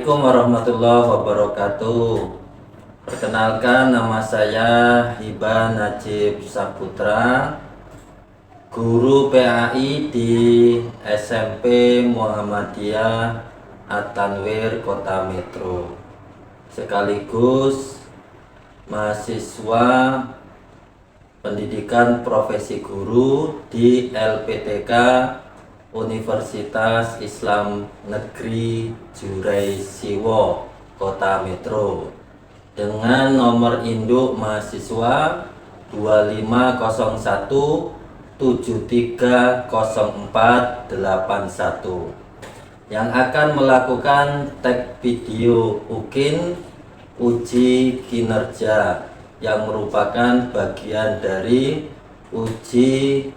Assalamualaikum warahmatullahi wabarakatuh. Perkenalkan, nama saya Hiba Najib Saputra, guru PAI di SMP Muhammadiyah At-Tanwir Kota Metro, sekaligus mahasiswa pendidikan profesi guru di LPTK Universitas Islam Negeri Jurai Siwo Kota Metro dengan nomor induk mahasiswa 2501730481 yang akan melakukan tag video UKIN uji kinerja yang merupakan bagian dari uji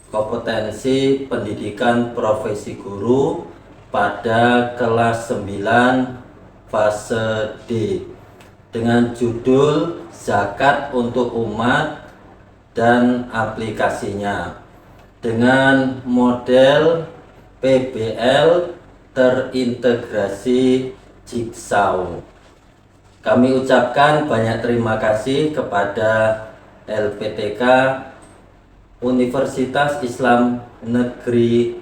kompetensi pendidikan profesi guru pada kelas 9 fase D dengan judul Zakat untuk Umat dan aplikasinya dengan model PBL terintegrasi Jigsaw. Kami ucapkan banyak terima kasih kepada LPTK Universitas Islam Negeri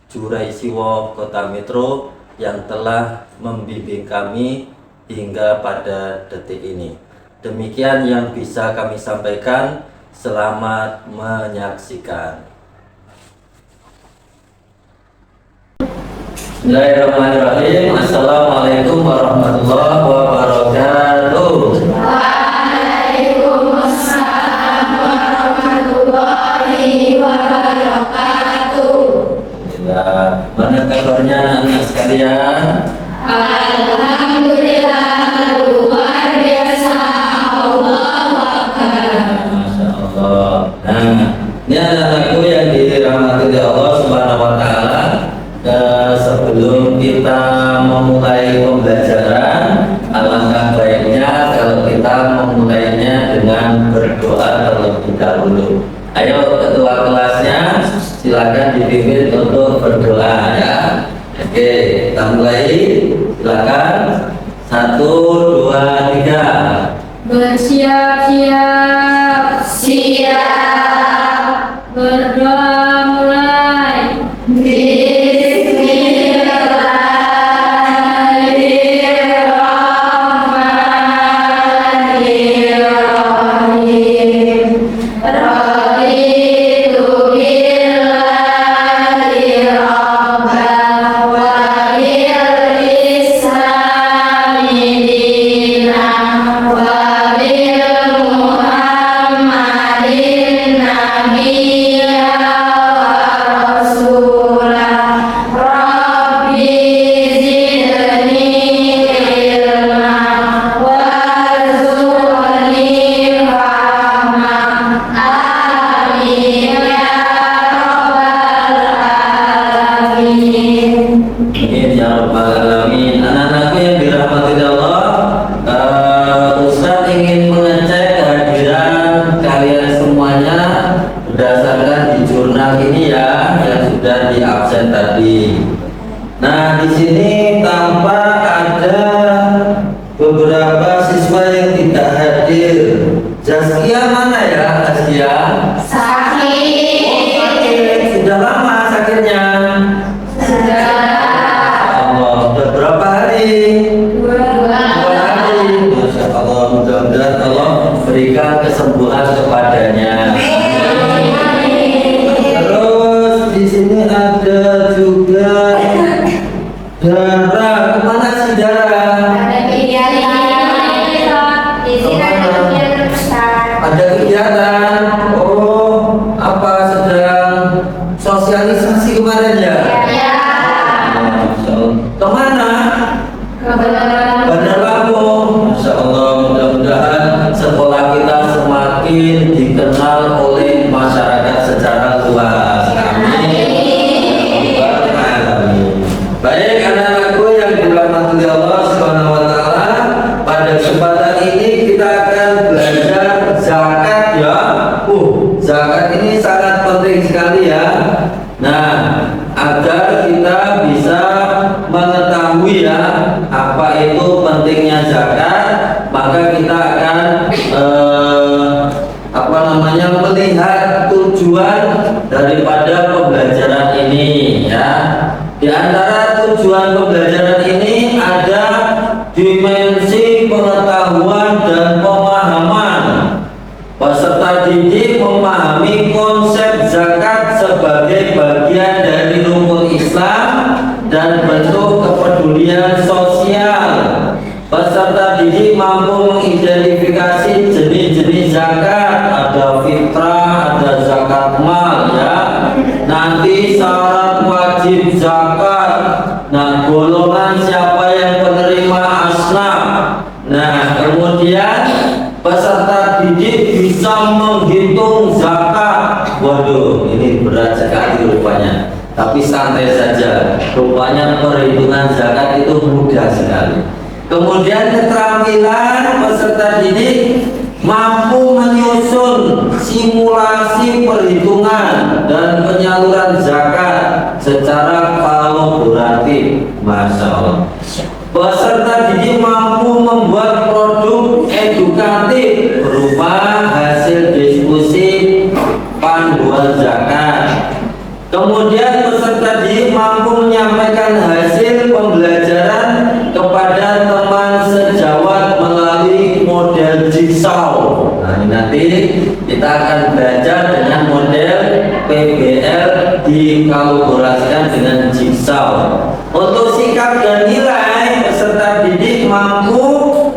Jurai Siwo Kota Metro yang telah membimbing kami hingga pada detik ini. Demikian yang bisa kami sampaikan. Selamat menyaksikan. Bismillahirrahmanirrahim. Assalamualaikum warahmatullahi wabarakatuh. Mana kabarnya anak sekalian? Alhamdulillah, luar biasa, Allahu Akbar. Masya Allah. Nah, ini anak-anakku yang dirahmati Allah Subhanahu Wa Taala. Sebelum kita memulai pembelajaran, alangkah baiknya kalau kita memulainya dengan berdoa terlebih dahulu. Ayo ketua kelasnya, silakan dipimpin untuk berdoa ya. Oke, kita mulai. Silakan. 1, 2, 3. Bersiap-siap, siap. Berdoa mulai. Bismillahirrahmanirrahim. Raditu billahi rabban wa bil islami dinan wa bil muhammadin nabiyya wa rasulah. Rabbi zidni ilman warzuqni fahman. Amin ya rabbal alamin. Amin ya rabbal alamin. Anak-anakku yang dirahmati Allah, Ustadz ingin mengecek kehadiran kalian semuanya berdasarkan di jurnal ini ya, yang sudah di absen tadi. Nah, di sini tampak ada beberapa siswa yang tidak hadir. Zaskia mana ya, Zaskia? Sakit. Sudah lama sakitnya. Allah, sudah berapa hari? Dua. 2 hari. Masya Allah, mudah-mudahan Allah berikan kesembuhan kepadanya. Terus di sini ada juga Dara. Kemana sih Dara? Ada kegiatan. Oh, apa sedang sosialisasi kemarin ya? Masya Allah. Kemana? Bandar Lampung. Masya Allah, mudah-mudahan sekolah kita semakin dikenal oleh masyarakat secara luas. Amin. Amin. Baik anak-anakku yang dirahmati Allah Subhanahu Wa Taala, pada kesempatan ini kita akan belajar zakat ya. Zakat ini sangat penting sekali ya. Nah, agar kita bisa mengetahui ya itu pentingnya zakat, maka kita akan melihat tujuan daripada pembelajaran ini ya. Di antara tujuan pembelajaran ini ada dimensi pengetahuan dan pemahaman. Peserta didik memahami konsep zakat sebagai bagian dari rukun Islam dan bentuk kepedulian sosial. Peserta didik mampu mengidentifikasi jenis-jenis zakat, ada fitrah, ada zakat mal ya. Nanti syarat wajib zakat. Nah, golongan siapa yang penerima asnaf. Nah, kemudian peserta didik bisa menghitung zakat. Waduh, ini berat sekali rupanya. Tapi santai saja. Rupanya perhitungan zakat itu mudah sekali. Kemudian keterampilan peserta didik mampu menyusun simulasi perhitungan dan penyaluran zakat secara kolaboratif. Masya Allah. Peserta didik mampu membuat produk edukatif berupa hasil diskusi panduan zakat. Kemudian peserta didik mampu menyampaikan hasil pembelajaran kepada teman sejawat melalui model jigsaw. Nah, ini nanti kita akan belajar dengan model PBL dikolaborasikan dengan jigsaw. Untuk sikap dan nilai, peserta didik mampu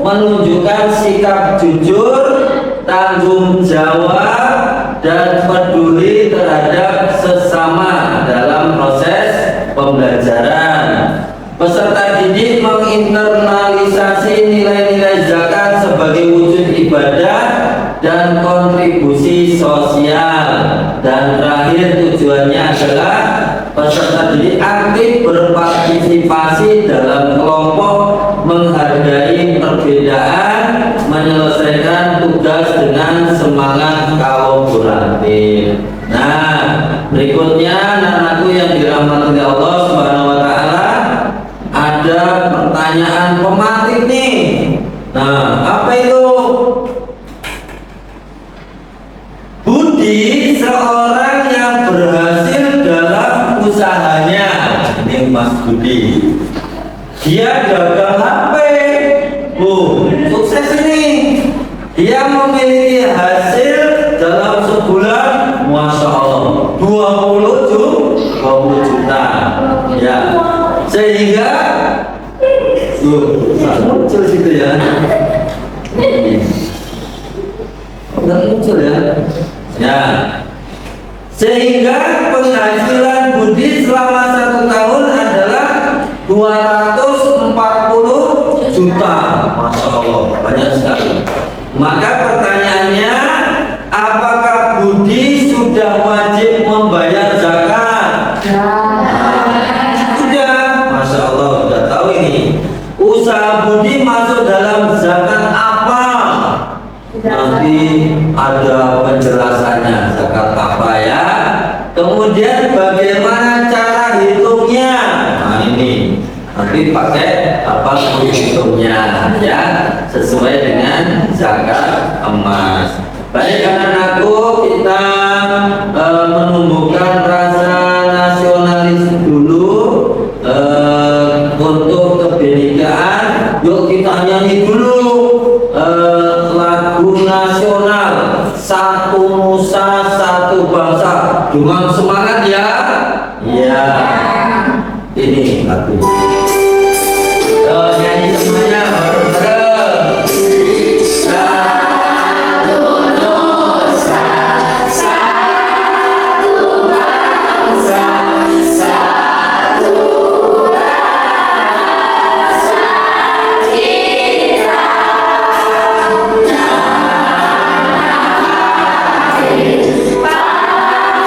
menunjukkan sikap jujur, tanggung jawab, dan peduli terhadap sesama dalam proses pembelajaran. Peserta didik menginternalisasi nilai-nilai zakat sebagai wujud ibadah dan kontribusi sosial. Dan terakhir tujuannya adalah peserta didik aktif berpartisipasi dalam kelompok, menghargai perbedaan, menyelesaikan tugas dengan semangat kolaboratif. Nah, berikutnya anak-anakku yang dirahmati oleh Allah Subhanahu wa taala, ada pertanyaan pematik nih. Nah, apa itu? Budi seorang yang berhasil dalam usahanya. Ini Mas Budi. Dia dagang HP. Sukses ini. Dia memiliki hasil dalam sebulan, Masya Allah, 20 juta. Ya. Sehingga muncul situ ya. Enggak muncul ya. Ya. Sehingga penghasilan Budi selama 1 tahun adalah 240 juta. Masya Allah, banyak sekali. Maka pertanyaannya, apakah Budi sudah wajib membayar zakat? Sudah. Masya Allah, sudah tahu ini. Usaha Budi masuk dalam zakat apa? Nanti ada penjelasannya zakat apa ya. Kemudian bagaimana cara hitungnya? Nah, ini nanti pakai apa hitungnya ya, sesuai dengan zakat emas. Baik anak-anakku, kita menumbuhkan rasa nasionalis dulu untuk kebinekaan. Yuk kita nyanyi dulu lagu nasional Satu Nusa Satu Bangsa dengan semangat ya. Ya, ini lagu. Nyanyi semuanya bareng-bareng. Satu Nusa, satu bangsa, satu rasa kita.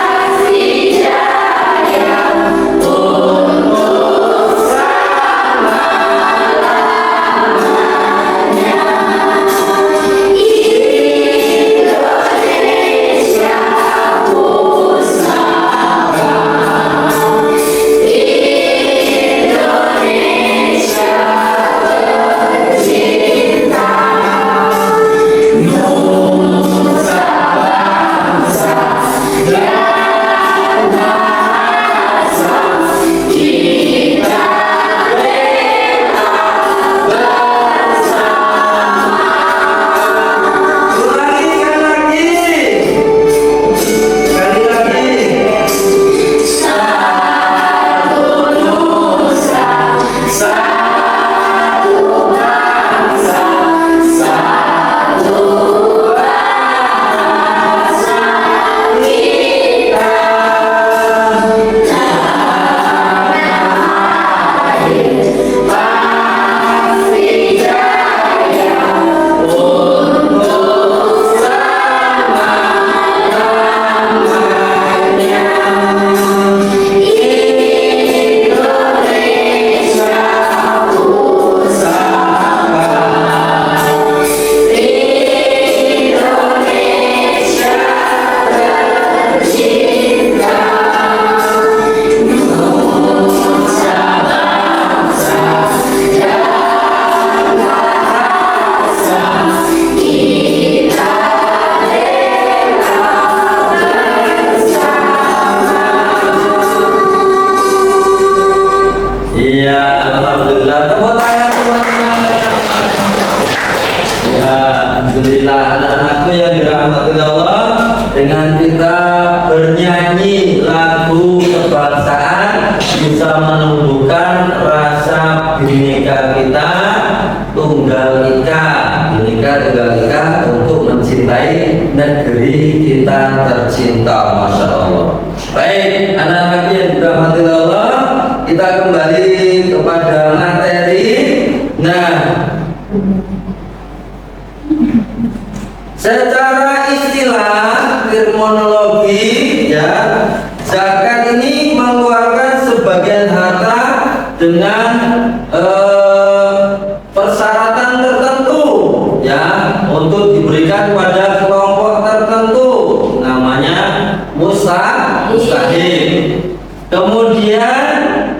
Pasti Ya, alhamdulillah anak-anakku yang dirahmati Allah, dengan kita bernyanyi lagu kebangsaan bisa menumbuhkan rasa bhinneka kita tunggal ika, bhinneka tunggal ika untuk mencintai negeri kita tercinta, masya Allah. Baik, anak-anak yang dirahmati Allah, kita kembali kepada materi. Nah, secara istilah terminologi ya, zakat ini mengeluarkan sebagian harta dengan persyaratan tertentu ya, untuk diberikan pada kelompok tertentu, namanya mustahil. Kemudian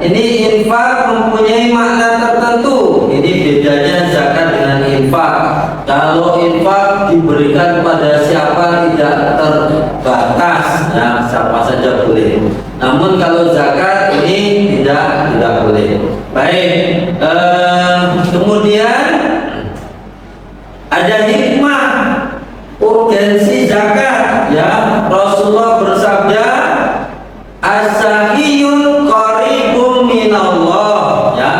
ini infak mempunyai makna tertentu. Ini bedanya zakat dengan infak. Kalau infak diberikan pada siapa tidak terbatas, nah siapa saja boleh. Namun kalau zakat ini tidak boleh. Baik. Kemudian ada hikmah urgensi zakat ya. Rasulullah bersabda, as-sahiyun qaribun minallah ya,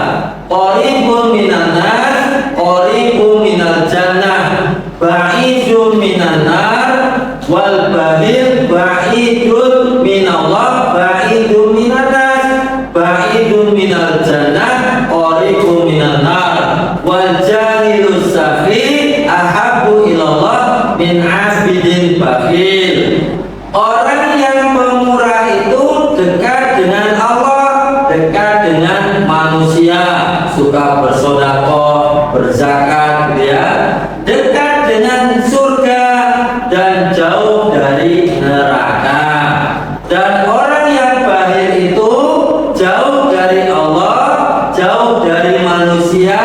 qaribun minannas, qaribun minal jannah, ba'idun minan nar, wal bahil ba'idun minallah, ba'idun minan nas, ba'idun minal jannah, qaribun minan nar, wal jahilus safi ahabbu ilallah min abidin bakhil. Orang yang pemurah itu dekat dengan Allah, dekat dengan manusia, suka bersedekah, berzakat ya, dekat dengan surga dan jauh dari neraka. Dan orang yang bakhil itu jauh dari Allah, jauh dari manusia,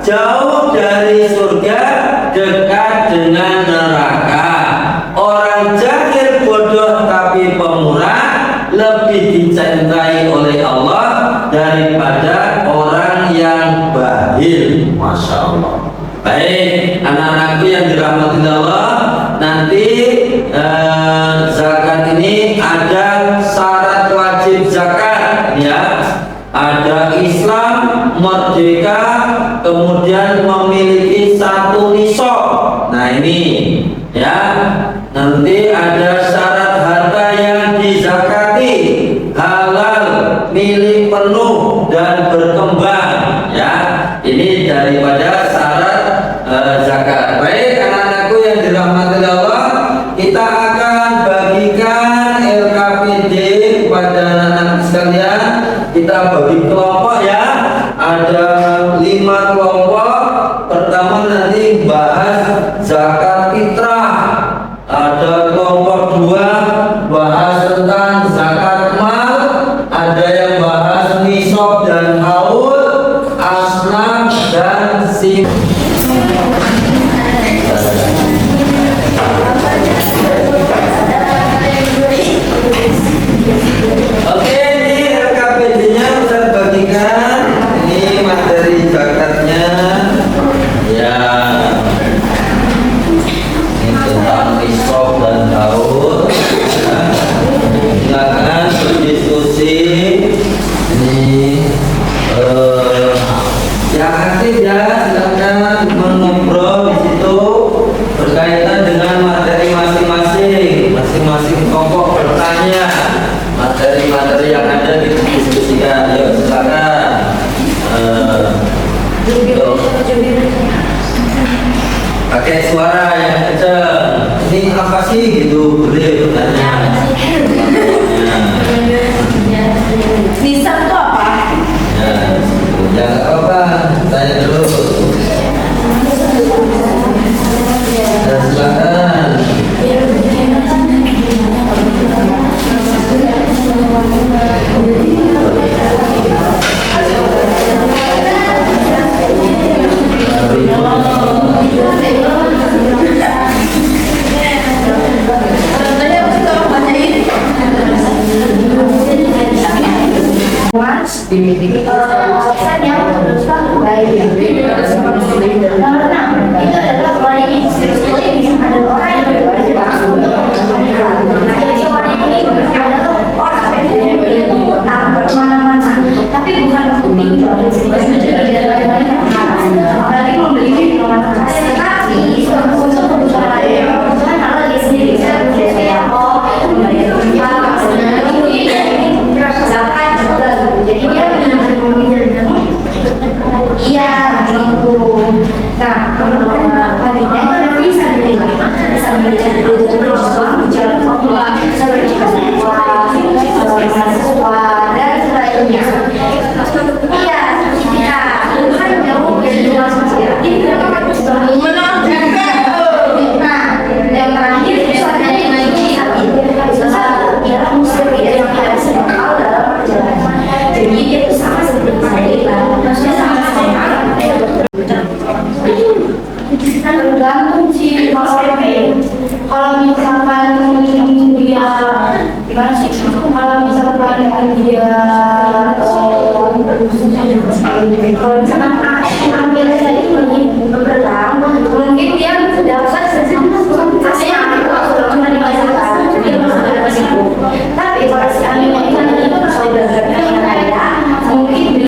jauh dari surga, dekat dengan neraka. Orang jahil bodoh tapi pemurah lebih dicintai oleh Allah daripada orang yang bakhil, masya Allah. Baik, anak-anakku yang dirahmati Allah, nanti zakat ini ada syarat wajib zakat ya. Ada Islam, merdeka, kemudian memiliki satu nisab. Nah ini ya, nanti ada syarat harta yang dizakati, halal, milik penuh dan berkembang ya. Ini daripada syarat zakat. Baik, anak-anakku yang dirahmati Allah, kita akan bagikan LKPD kepada anak-anak sekalian. Kita bagi kelompok ya, ada 5 kelompok. Pertama nanti bahas zakat fitrah. Ada kelompok 2 bahas tentang zakat mal. Ada yang bahas nisab dan haul, asnaf dan sim. Oke, ini LKPD-nya saya bagikan. Ini materi zakatnya ya. Ini tentang nisab dan haul. Silakan berdiskusi. Ini yang aktif ya, silakan mengobrol di situ berkaitan dengan materi masing-masing. Masing-masing kelompok bertanya materi-materi yang ada didiskusikan. Yuk silakan. Pakai suara yang kencang. Ini apa sih gitu, boleh bertanya. Nisab itu apa? Ya nggak apa-apa, tanya dulu. Ya, silakan. Saya yang terus baik. Tergantung sih kalau misalkan dia gimana sih, kalau misalkan dia kalau misalkan ambil dari berenang mungkin dia dapat hasilnya kalau dimasukkan dia masuk resiko. Tapi kalau si ambilnya itu nanti saudaranya yang kaya mungkin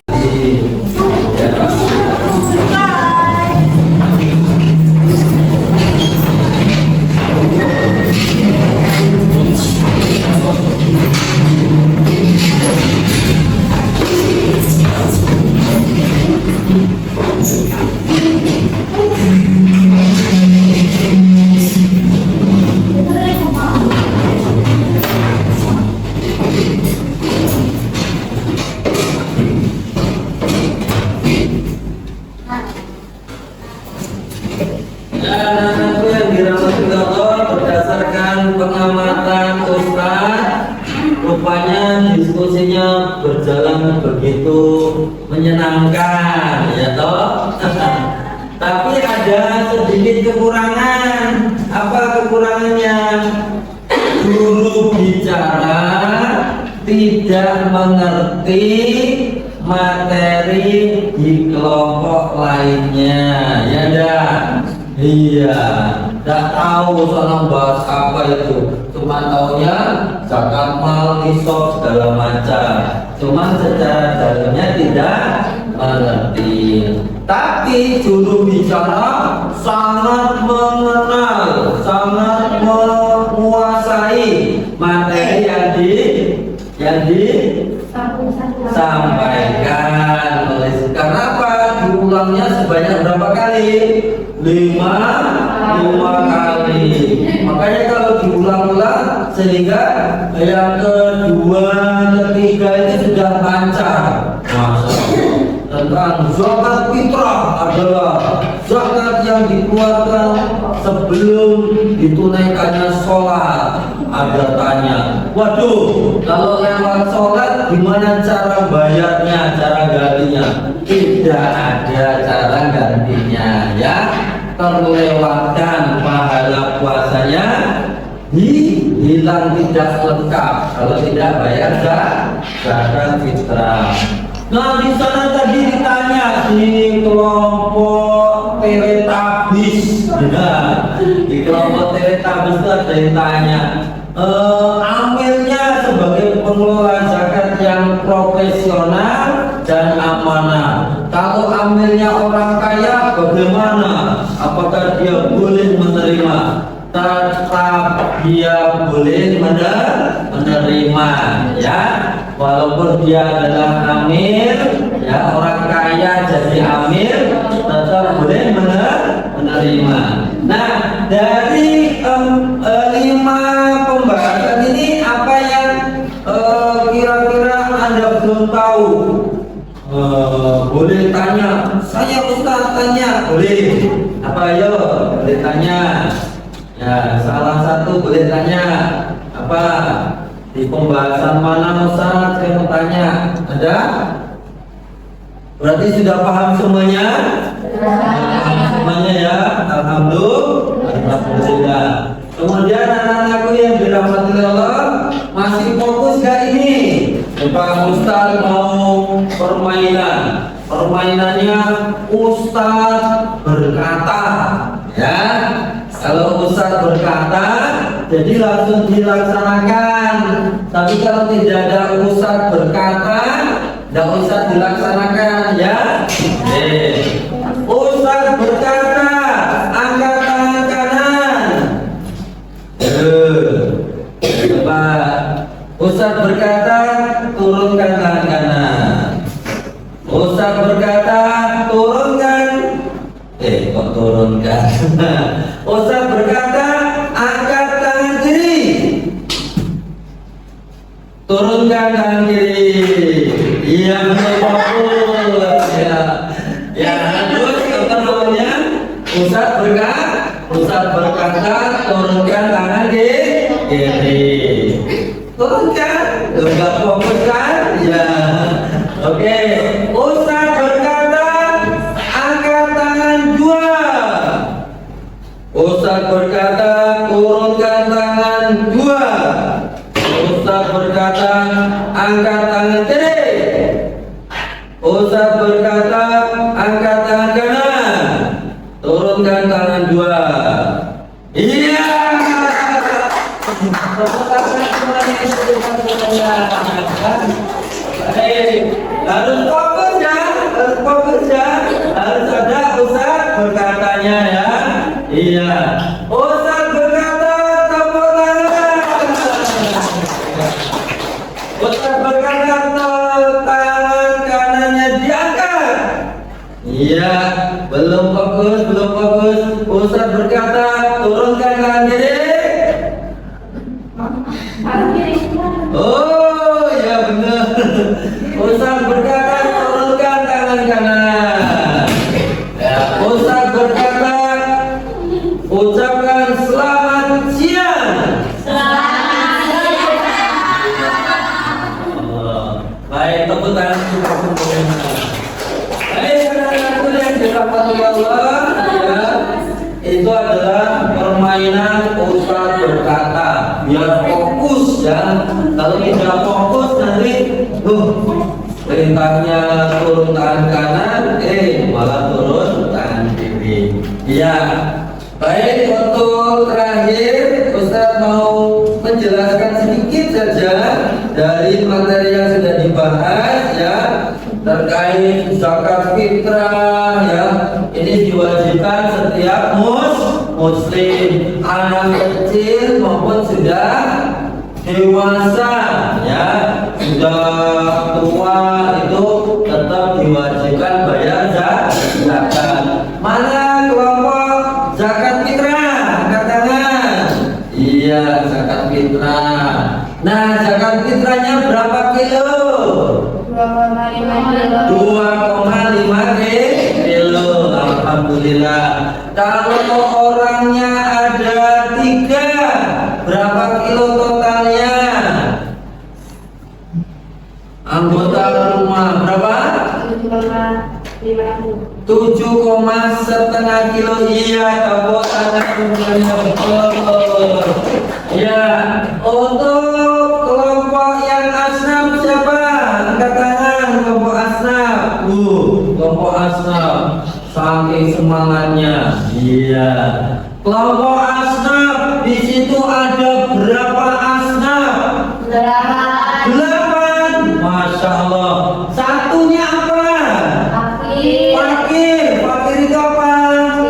Dan anakku yang dirahmati Allah, berdasarkan pengamatan Ustaz, rupanya diskusinya berjalan begitu menyenangkan, ya toh. Tapi ada sedikit kekurangan. Apa kekurangannya? Guru bicara tidak mengerti materi di kelompok lainnya, ya dah. Iya, tidak tahu soal bahas apa itu. Cuma taunya zakat mal, nisab segala macam. Cuma secara dalamnya tidak mengerti. Tapi juru bicara sangat mengenal, sangat menguasai materi yang disampaikan oleh. Karena apa? Diulangnya sebanyak berapa kali? 5 kali. Makanya kalau diulang-ulang sehingga yang kedua, ketiga itu sudah lancar. Masya Allah. Tentang zakat fitrah adalah zakat yang dikeluarkan sebelum ditunaikannya sholat. Ada tanya, waduh, kalau lewat sholat gimana cara bayarnya, cara gantinya? Tidak ada cara gantinya, ya. Terlewatkan pahala puasanya, hilang tidak lengkap kalau tidak bayar zakat fitrah. Nah, di sana tadi ditanya di kelompok Teletabis, nah, di kelompok Teletabis itu ada yang tanya, amilnya sebagai pengelola zakat yang profesional dan amanah. Kalau amilnya orang kaya bagaimana? Apakah dia boleh menerima? Tetap dia boleh menerima, ya. Walaupun dia adalah amil, ya, orang kaya jadi amil, tetap boleh menerima. Nah, dari 5 pembahasan ini apa yang kira-kira Anda belum tahu? Boleh tanya, saya Ustaz tanya, boleh. Apa ayo? Boleh tanya. Ya, salah satu boleh tanya. Apa? Di pembahasan mana Ustaz saya mau tanya? Ada? Berarti sudah paham semuanya? Semuanya ya, alhamdulillah. Kemudian anak-anakku yang dirahmati Allah, masih fokus gak ini? Pak Ustaz mau permainan. Permainannya Ustaz berkata, ya. Kalau Ustaz berkata, jadi langsung dilaksanakan. Tapi kalau tidak ada Ustaz berkata, tidak usah dilaksanakan, ya. Ustaz berkata, angkat tangan kanan. Coba. Ustaz berkata, turunkan tangan kanan. Ustaz berkata, turunkan. Kok turunkan? Ustaz berkata, angkat tangan kiri. Turunkan tangan kiri. Iya, betul. Ya, terus apa namanya? Ustaz berkata, turunkan tangan kiri. Turunkan, enggak fokus kan? Ya, oke. Ustaz berkata, angkat tangan 2. Ustaz berkata turunkan tangan 2. Ustaz berkata angkat tangan kiri. Ustaz berkata angkat tangan kanan. Turunkan tangan 2. Iya. Harus fokus ya, harus fokus ya, harus ada Ustaz berkatanya ya. Iya. Ustaz berkata tepuk tangan. Ustaz berkata tangan kanannya diangkat. Iya, belum fokus, belum fokus. Ustaz berkata turunkan tangan kiri. Oh, ya benar. Ustaz berkata turunkan tangan kanan. Ya, Ustaz berkata ucapkan selamat siang. Baik, tepuk tangan untuk semuanya. Baik, saudaraku yang dirahmati Allah, ya, itu adalah permainan Ustaz berkata. Biar fokus ya. Kalau tidak fokus nanti, perintahnya turun tangan kanan, malah turun tangan kiri. Ya. Baik, untuk terakhir Ustaz mau menjelaskan sedikit saja dari materi yang sudah dibahas ya, terkait zakat fitrah ya. Ini diwajibkan setiap muslim, anak kecil maupun sudah dewasa ya, sudah tua itu tetap diwajibkan bayar zakat. Mana kelompok zakat fitrah? Angkat tangan. Iya, zakat fitrah. Nah, zakat fitrahnya berapa kilo? 2,5 kilo. Alhamdulillah. Kalau orangnya ada 3, berapa kilo totalnya? Anggota rumah berapa? 7,5 kilo. Iya, tepuk tangan semuanya, betul. Ya, untuk kelompok yang asnaf siapa? Angkat tangan kelompok asnaf. Kelompok asnaf. Saking semangatnya. Iya. Kelompok asnaf, di situ ada berapa asnaf? 8. Masya Allah. Satunya apa? Fakir. Fakir itu apa?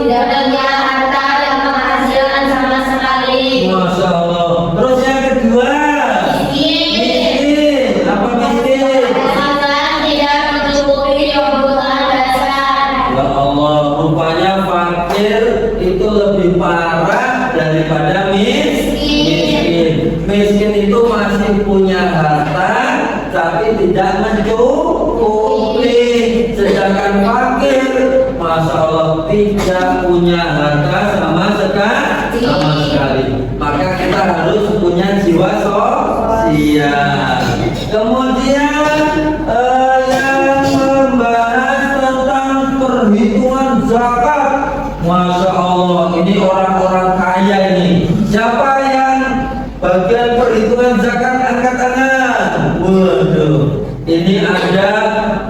Tidak punya harta dan penghasilan sama sekali. Masya Allah. Terus yang kedua? Miskin. Apa miskin? Tidak mencukupi kebutuhan dasar. Ya Allah, rupanya fakir itu lebih parah daripada miskin. Miskin itu masih punya harta tapi tidak mencukupi, sedangkan fakir, masya Allah, tidak punya harta sama sekali. Maka kita harus punya jiwa sosial. Kemudian yang membahas tentang perhitungan zakat, masya Allah, ini orang-orang kaya ini. Siapa yang bagian perhitungan zakat? Angkat tangan. Waduh, ini ada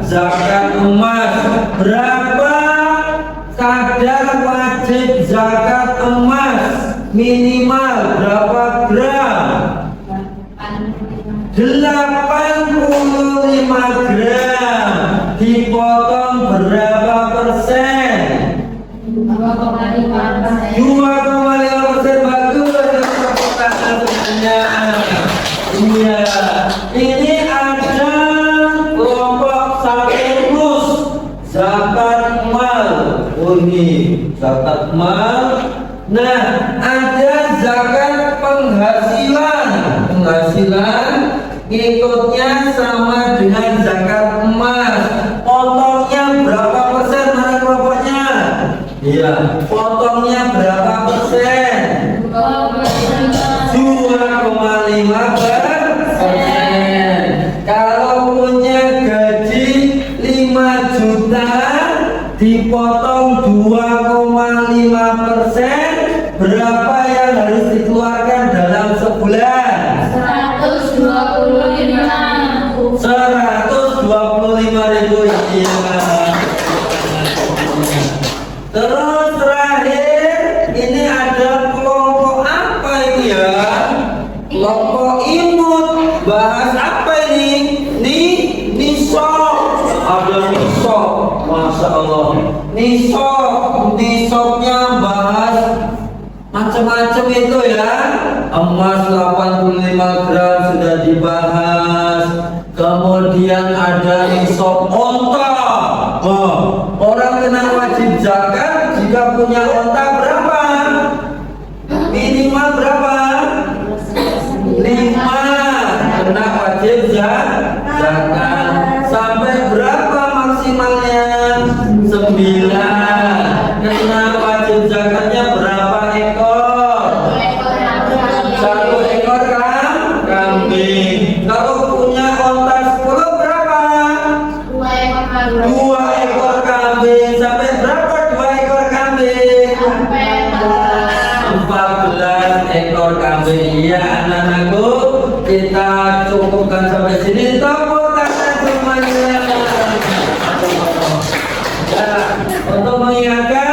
zakat emas. Berapa kadar wajib zakat emas? Minimal berapa gram? 85 gram. Dipotong berapa persen? 2,5%. Bagus. Tepuk tangan semuanya. Iya, ini ada kelompok Sakinus zakat mal. Oh, ini zakat mal. Nah, ada zakat penghasilan. Ikutnya sama dengan zakat emas. Potongnya berapa persen? Mana kelompoknya? Iya, potongnya berapa persen? 2,5%. Kalau punya gaji 5 juta dipotong 2,5%, berapa yang harus dikeluarkan dalam sebulan? 125.000 rupiah. Terus terakhir ini ada kelompok apa ini ya? Kelompok imut. Bahas apa ini? Nisab. Ada nisab. Masya Allah. Nisabnya bahas macam-macam itu ya. Emas 85 gram sudah dibahas. Kemudian ada nisab onta. Orang kena wajib zakat jika punya onta berapa? Minimal berapa? 5. Kena wajib zakat. Sampai berapa maksimalnya? 9. Kena wajib zakatnya berapa ekor? 1 ekor kambing. Kalau punya onta 10 berapa? 2 ekor kambing. Sampai berapa 2 ekor kambing? 14 ekor kambing. Iya anak-anakku, kita cukupkan sampai sini. Tepuk tangan semuanya. Ya, untuk mengingatkan